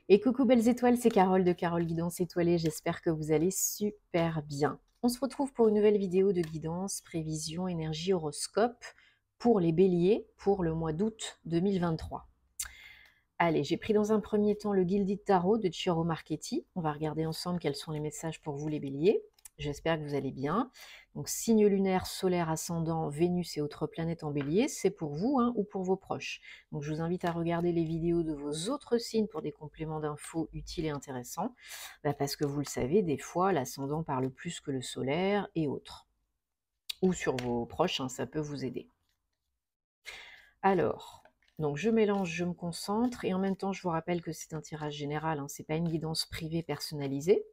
Et coucou belles étoiles, c'est Carole de Carole Guidance Étoilée, j'espère que vous allez super bien. On se retrouve pour une nouvelle vidéo de guidance, prévision, énergie, horoscope pour les béliers pour le mois d'août 2023. Allez, j'ai pris dans un premier temps le Gilded Tarot de Ciro Marchetti. On va regarder ensemble quels sont les messages pour vous les béliers. J'espère que vous allez bien. Donc, signe lunaire, solaire, ascendant, Vénus et autres planètes en bélier, c'est pour vous hein, ou pour vos proches. Donc, je vous invite à regarder les vidéos de vos autres signes pour des compléments d'infos utiles et intéressants. Parce que vous le savez, des fois, l'ascendant parle plus que le solaire et autres. Ou sur vos proches, hein, ça peut vous aider. Alors, donc je mélange, je me concentre, et en même temps, je vous rappelle que c'est un tirage général, hein, c'est pas une guidance privée personnalisée.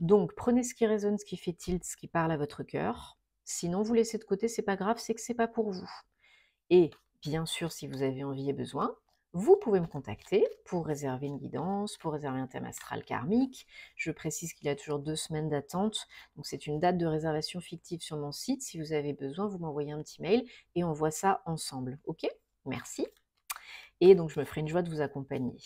Donc, prenez ce qui résonne, ce qui fait tilt, ce qui parle à votre cœur. Sinon, vous laissez de côté, c'est pas grave, c'est que c'est pas pour vous. Et bien sûr, si vous avez envie et besoin, vous pouvez me contacter pour réserver une guidance, pour réserver un thème astral karmique. Je précise qu'il y a toujours 2 semaines d'attente, donc c'est une date de réservation fictive sur mon site. Si vous avez besoin, vous m'envoyez un petit mail et on voit ça ensemble. Ok? Merci. Et donc, je me ferai une joie de vous accompagner.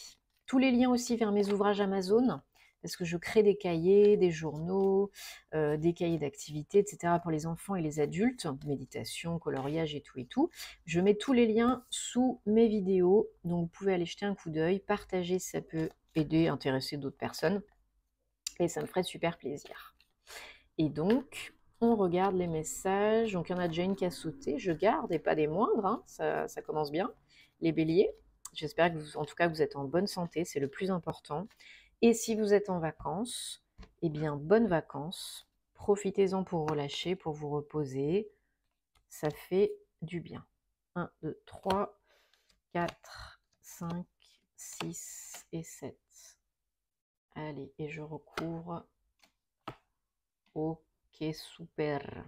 Tous les liens aussi vers mes ouvrages Amazon, parce que je crée des cahiers, des journaux, des cahiers d'activités, etc. pour les enfants et les adultes, méditation, coloriage et tout et tout. Je mets tous les liens sous mes vidéos, donc vous pouvez aller jeter un coup d'œil, partager, ça peut aider, intéresser d'autres personnes, et ça me ferait super plaisir. Et donc, on regarde les messages. Donc, il y en a déjà une qui a sauté. Je garde, et pas des moindres. Hein. Ça commence bien. Les béliers, j'espère que vous, en tout cas, vous êtes en bonne santé. C'est le plus important. Et si vous êtes en vacances, eh bien, bonnes vacances. Profitez-en pour relâcher, pour vous reposer. Ça fait du bien. 1, 2, 3, 4, 5, 6 et 7. Allez, et je recouvre. Ok, super.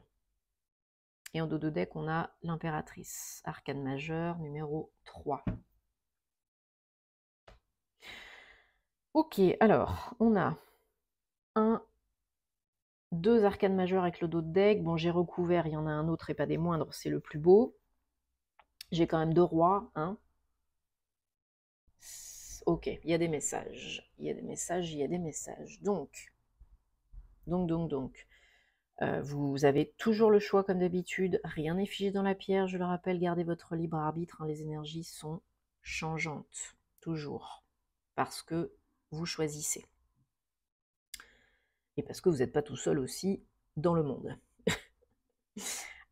Et en dos de deck, on a l'impératrice, arcane majeure, numéro 3. Ok, alors, on a 2 arcanes majeures avec le dos de deck. Bon, j'ai recouvert, il y en a un autre et pas des moindres, c'est le plus beau. J'ai quand même 2 rois. Hein. Ok, il y a des messages. Il y a des messages, il y a des messages. Donc. Vous avez toujours le choix comme d'habitude. Rien n'est figé dans la pierre, je le rappelle, gardez votre libre arbitre. Hein, les énergies sont changeantes, toujours. Parce que vous choisissez. Et parce que vous n'êtes pas tout seul aussi dans le monde.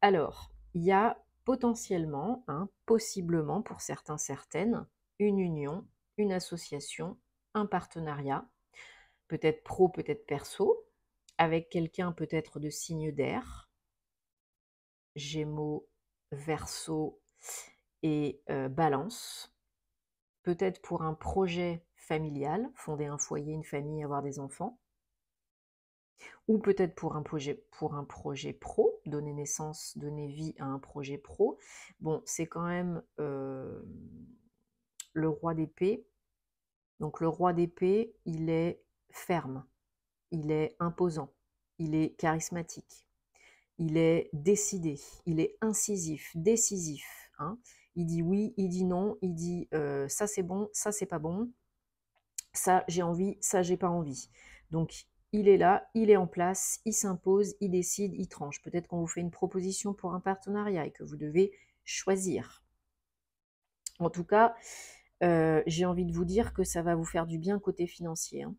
Alors, il y a potentiellement, hein, possiblement pour certains, certaines, une union, une association, un partenariat, peut-être pro, peut-être perso, avec quelqu'un peut-être de signe d'air, Gémeaux, Verseau et Balance, peut-être pour un projet familial, fonder un foyer, une famille, avoir des enfants, ou peut-être pour un projet pro, donner naissance, donner vie à un projet pro. Bon, c'est quand même le roi d'épée. Donc le roi d'épée, il est ferme, il est imposant, il est charismatique, il est décidé, il est incisif, décisif. Hein. Il dit oui, il dit non, il dit ça c'est bon, ça c'est pas bon, ça j'ai envie, ça j'ai pas envie. Donc il est là, il est en place, il s'impose, il décide, il tranche. Peut-être qu'on vous fait une proposition pour un partenariat et que vous devez choisir. En tout cas, j'ai envie de vous dire que ça va vous faire du bien côté financier. Hein.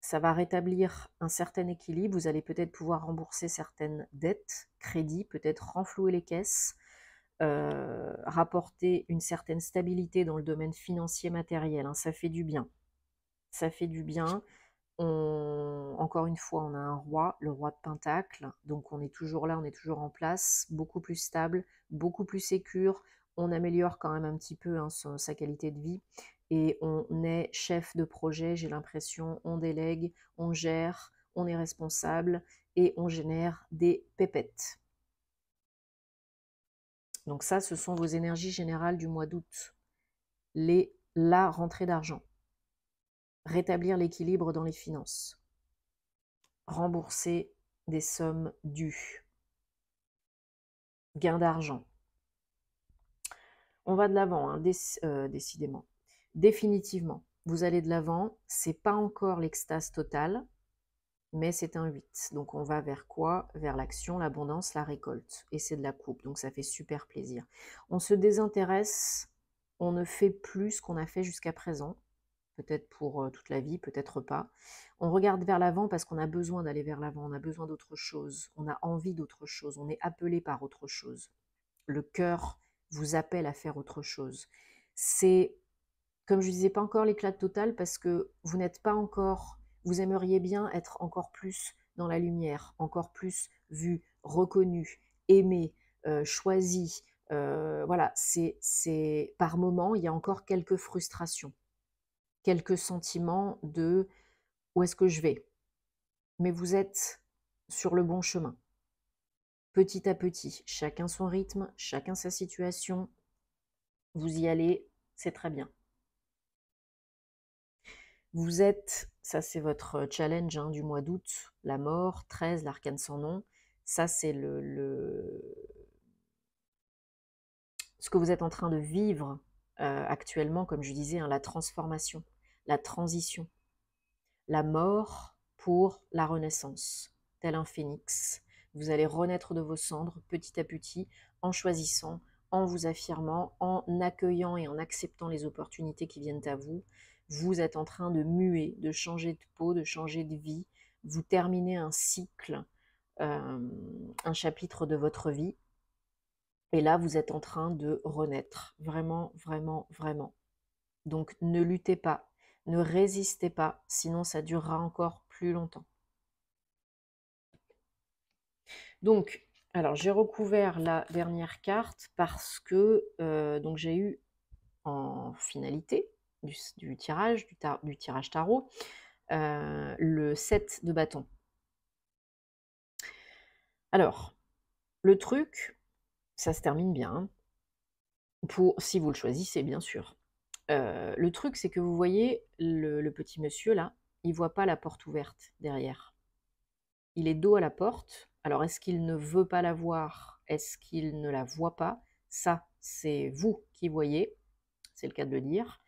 Ça va rétablir un certain équilibre. Vous allez peut-être pouvoir rembourser certaines dettes, crédits, peut-être renflouer les caisses, rapporter une certaine stabilité dans le domaine financier matériel. Hein. Ça fait du bien. Ça fait du bien. Encore une fois, on a un roi, le roi de Pentacle. Donc on est toujours là, on est toujours en place, beaucoup plus stable, beaucoup plus sécure. On améliore quand même un petit peu hein, sa qualité de vie. Et on est chef de projet, j'ai l'impression, on délègue, on gère, on est responsable et on génère des pépettes. Donc ça, ce sont vos énergies générales du mois d'août. La rentrée d'argent. Rétablir l'équilibre dans les finances. Rembourser des sommes dues. Gain d'argent. On va de l'avant, hein, décidément. Définitivement. vous allez de l'avant, c'est pas encore l'extase totale, mais c'est un 8. Donc on va vers quoi? Vers l'action, l'abondance, la récolte. Et c'est de la coupe, donc ça fait super plaisir. On se désintéresse, on ne fait plus ce qu'on a fait jusqu'à présent, peut-être pour toute la vie, peut-être pas. On regarde vers l'avant parce qu'on a besoin d'aller vers l'avant, on a besoin d'autre chose, on a envie d'autre chose, on est appelé par autre chose. Le cœur vous appelle à faire autre chose. C'est, comme je disais, pas encore l'éclat total parce que vous n'êtes pas encore, vous aimeriez bien être encore plus dans la lumière, encore plus vu, reconnu, aimé, choisi. Voilà, c'est par moment, il y a encore quelques frustrations, quelques sentiments de où est-ce que je vais? Mais vous êtes sur le bon chemin. Petit à petit, chacun son rythme, chacun sa situation, vous y allez, c'est très bien. Vous êtes, ça c'est votre challenge du mois d'août, la mort, 13, l'arcane sans nom. Ça c'est ce que vous êtes en train de vivre actuellement, comme je disais, la transformation, la transition, la mort pour la renaissance, tel un phénix. Vous allez renaître de vos cendres petit à petit en choisissant, en vous affirmant, en accueillant et en acceptant les opportunités qui viennent à vous. Vous êtes en train de muer, de changer de peau, de changer de vie. Vous terminez un cycle, un chapitre de votre vie. Et là, vous êtes en train de renaître. Vraiment, vraiment, vraiment. Donc, ne luttez pas, ne résistez pas, sinon ça durera encore plus longtemps. Donc, alors j'ai recouvert la dernière carte parce que donc j'ai eu en finalité du tirage, du tirage tarot, le 7 de bâton. Alors, le truc, ça se termine bien, hein, si vous le choisissez, bien sûr. Le truc, c'est que vous voyez le petit monsieur là, il voit pas la porte ouverte derrière. Il est dos à la porte. Alors, est-ce qu'il ne veut pas la voir? Est-ce qu'il ne la voit pas? Ça, c'est vous qui voyez, c'est le cas de le dire.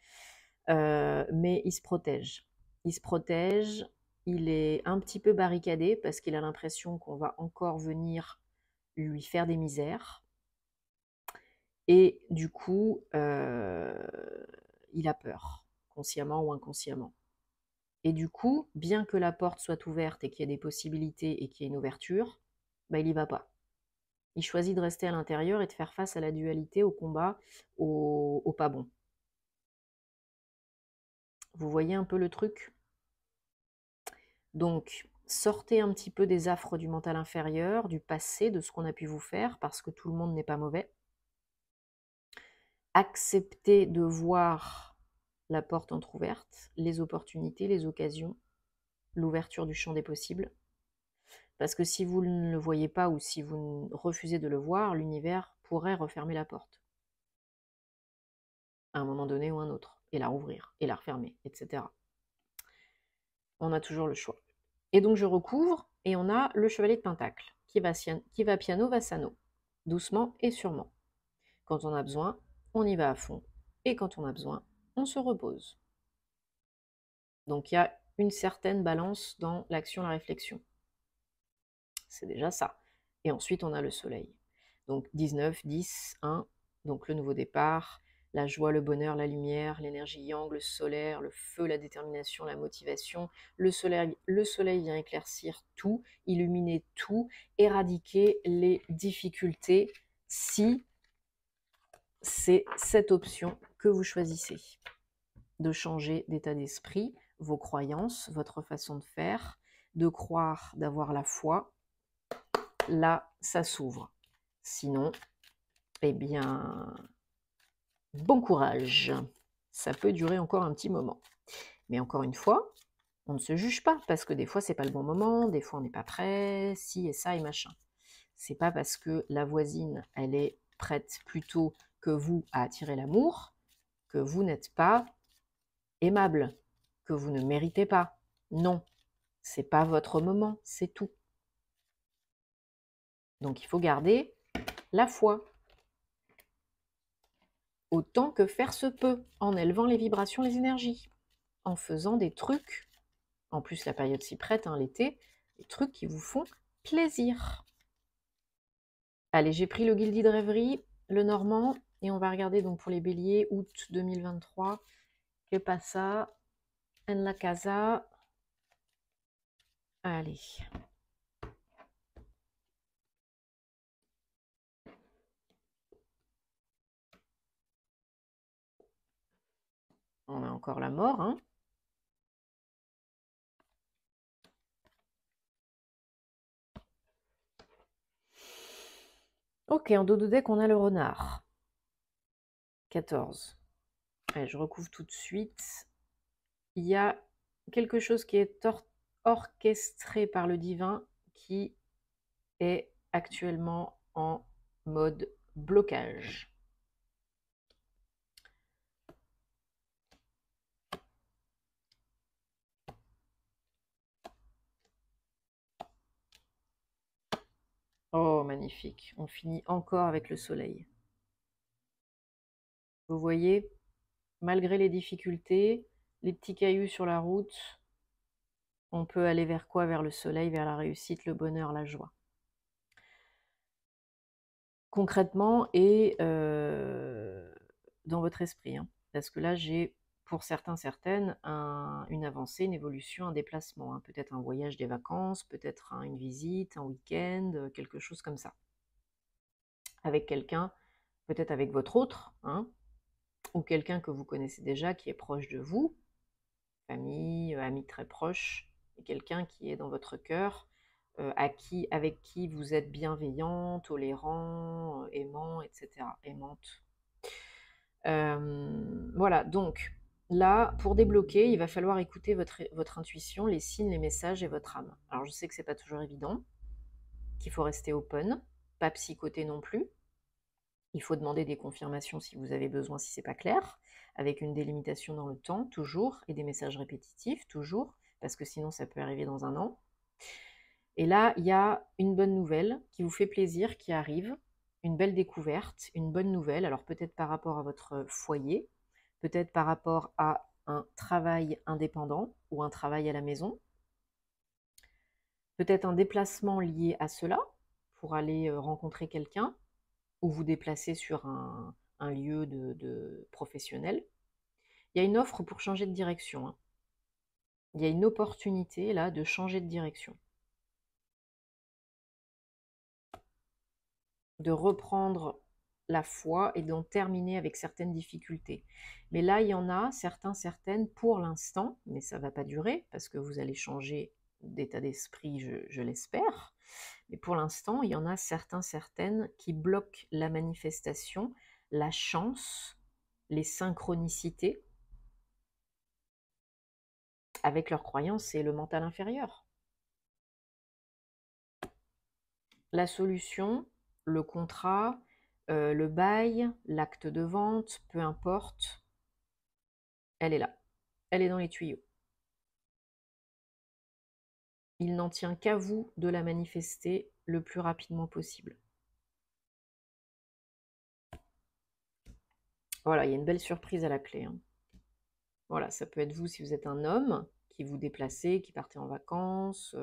Mais il se protège. Il se protège, il est un petit peu barricadé parce qu'il a l'impression qu'on va encore venir lui faire des misères. Et du coup, il a peur, consciemment ou inconsciemment. Et du coup, bien que la porte soit ouverte et qu'il y ait des possibilités et qu'il y ait une ouverture, bah, il n'y va pas. Il choisit de rester à l'intérieur et de faire face à la dualité, au combat, au pas bon. Vous voyez un peu le truc? Donc, sortez un petit peu des affres du mental inférieur, du passé, de ce qu'on a pu vous faire, parce que tout le monde n'est pas mauvais. Acceptez de voir la porte entrouverte, les opportunités, les occasions, l'ouverture du champ des possibles. Parce que si vous ne le voyez pas ou si vous refusez de le voir, l'univers pourrait refermer la porte à un moment donné ou un autre, et la rouvrir, et la refermer, etc. On a toujours le choix. Et donc je recouvre, et on a le chevalier de Pentacle, qui va piano, va sano, doucement et sûrement. Quand on a besoin, on y va à fond, et quand on a besoin, on se repose. Donc il y a une certaine balance dans l'action, la réflexion. C'est déjà ça. Et ensuite, on a le soleil. Donc 19, 10, 1, donc le nouveau départ, la joie, le bonheur, la lumière, l'énergie yang, le solaire, le feu, la détermination, la motivation. Le soleil vient éclaircir tout, illuminer tout, éradiquer les difficultés si c'est cette option que vous choisissez. De changer d'état d'esprit, vos croyances, votre façon de faire, de croire, d'avoir la foi. Là, ça s'ouvre. Sinon, eh bien, bon courage. Ça peut durer encore un petit moment. Mais encore une fois, on ne se juge pas, parce que des fois, c'est pas le bon moment, des fois, on n'est pas prêt, si et ça et machin. C'est pas parce que la voisine, elle est prête plutôt que vous à attirer l'amour, que vous n'êtes pas aimable, que vous ne méritez pas. Non, c'est pas votre moment, c'est tout. Donc il faut garder la foi, autant que faire se peut, en élevant les vibrations, les énergies. en faisant des trucs, en plus la période s'y prête, hein, l'été, des trucs qui vous font plaisir. Allez, j'ai pris le Guildy de rêverie, le Normand, et on va regarder donc pour les béliers, août 2023, que passa en la casa. Allez. On a encore la mort, hein. Ok, en dos de deck, on a le renard. 14. Allez, je recouvre tout de suite. Il y a quelque chose qui est orchestré par le divin qui est actuellement en mode blocage. Oh, magnifique. On finit encore avec le soleil. Vous voyez, malgré les difficultés, les petits cailloux sur la route, on peut aller vers quoi? Vers le soleil, vers la réussite, le bonheur, la joie. Concrètement et dans votre esprit, hein. Parce que là, j'ai, pour certains, certaines, une avancée, une évolution, un déplacement, hein. Peut-être un voyage, des vacances, peut-être une visite, un week-end, quelque chose comme ça. Avec quelqu'un, peut-être avec votre autre, hein, ou quelqu'un que vous connaissez déjà, qui est proche de vous, famille, amis très proches, et quelqu'un qui est dans votre cœur, avec qui vous êtes bienveillant, tolérant, aimant, etc. Aimante. Voilà, donc là, pour débloquer, il va falloir écouter votre intuition, les signes, les messages et votre âme. Alors je sais que c'est pas toujours évident, qu'il faut rester open, pas psychoter non plus. Il faut demander des confirmations si vous avez besoin, si c'est pas clair, avec une délimitation dans le temps, toujours, et des messages répétitifs, toujours, parce que sinon ça peut arriver dans un an. Et là, il y a une bonne nouvelle qui vous fait plaisir, qui arrive, une belle découverte, une bonne nouvelle, alors peut-être par rapport à votre foyer, peut-être par rapport à un travail indépendant ou un travail à la maison, peut-être un déplacement lié à cela, pour aller rencontrer quelqu'un, ou vous déplacer sur un lieu de professionnel. Il y a une offre pour changer de direction, hein. Il y a une opportunité là de changer de direction, de reprendre la foi et d'en terminer avec certaines difficultés. Mais là, il y en a certaines pour l'instant, mais ça ne va pas durer parce que vous allez changer d'état d'esprit, je l'espère. Mais pour l'instant, il y en a certaines qui bloquent la manifestation, la chance, les synchronicités avec leurs croyances et le mental inférieur. La solution, le contrat, le bail, l'acte de vente, peu importe, elle est là. Elle est dans les tuyaux. Il n'en tient qu'à vous de la manifester le plus rapidement possible. Voilà, il y a une belle surprise à la clé, hein. Voilà, ça peut être vous si vous êtes un homme qui vous déplacez, qui partez en vacances,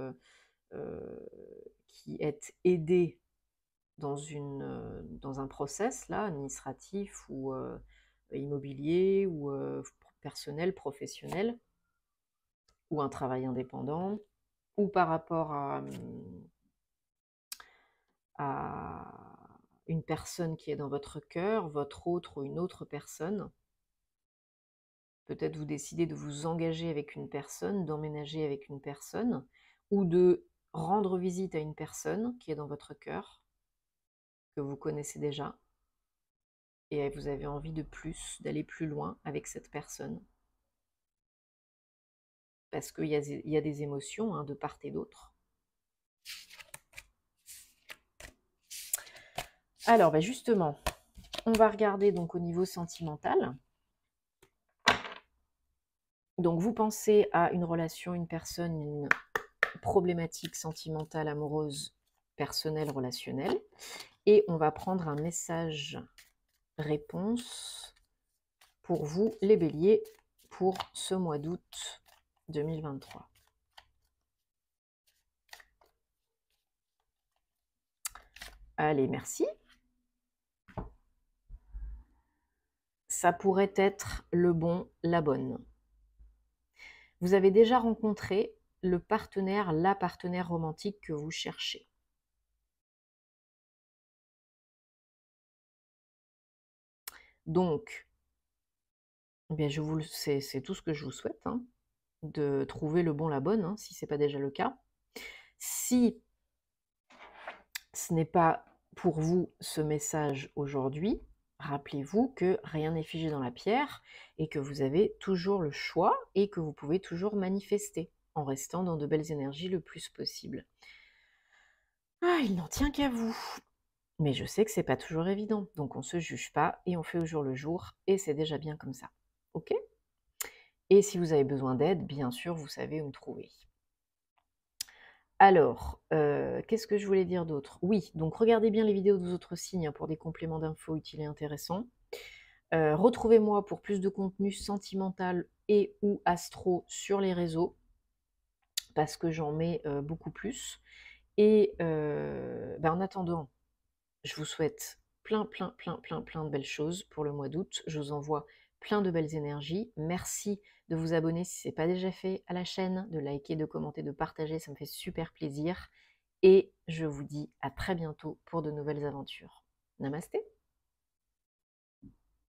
qui êtes aidé dans un process là, administratif ou immobilier ou personnel, professionnel, ou un travail indépendant, ou par rapport à une personne qui est dans votre cœur, votre autre ou une autre personne. Peut-être vous décidez de vous engager avec une personne, d'emménager avec une personne, ou de rendre visite à une personne qui est dans votre cœur, que vous connaissez déjà, et vous avez envie de plus, d'aller plus loin avec cette personne. Parce qu'il y a des émotions, hein, de part et d'autre. Alors, bah justement, on va regarder donc au niveau sentimental. Donc, vous pensez à une relation, une personne, une problématique sentimentale, amoureuse, personnelle, relationnelle. Et on va prendre un message réponse pour vous, les béliers, pour ce mois d'août 2023. Allez, merci. Ça pourrait être le bon, la bonne. Vous avez déjà rencontré le partenaire, la partenaire romantique que vous cherchez. Donc, eh bien, c'est tout ce que je vous souhaite, hein, de trouver le bon, la bonne, hein, si ce n'est pas déjà le cas. Si ce n'est pas pour vous ce message aujourd'hui, rappelez-vous que rien n'est figé dans la pierre et que vous avez toujours le choix et que vous pouvez toujours manifester en restant dans de belles énergies le plus possible. Ah, il n'en tient qu'à vous. Mais je sais que c'est pas toujours évident, donc on se juge pas et on fait au jour le jour et c'est déjà bien comme ça. OK? Et si vous avez besoin d'aide, bien sûr, vous savez où me trouver. Alors, qu'est-ce que je voulais dire d'autre? Oui, donc regardez bien les vidéos des autres signes, hein, pour des compléments d'infos utiles et intéressants. Retrouvez-moi pour plus de contenu sentimental et ou astro sur les réseaux, parce que j'en mets, beaucoup plus et en attendant, je vous souhaite plein de belles choses pour le mois d'août. Je vous envoie plein de belles énergies. Merci de vous abonner si ce n'est pas déjà fait à la chaîne, de liker, de commenter, de partager, ça me fait super plaisir. Et je vous dis à très bientôt pour de nouvelles aventures. Namasté!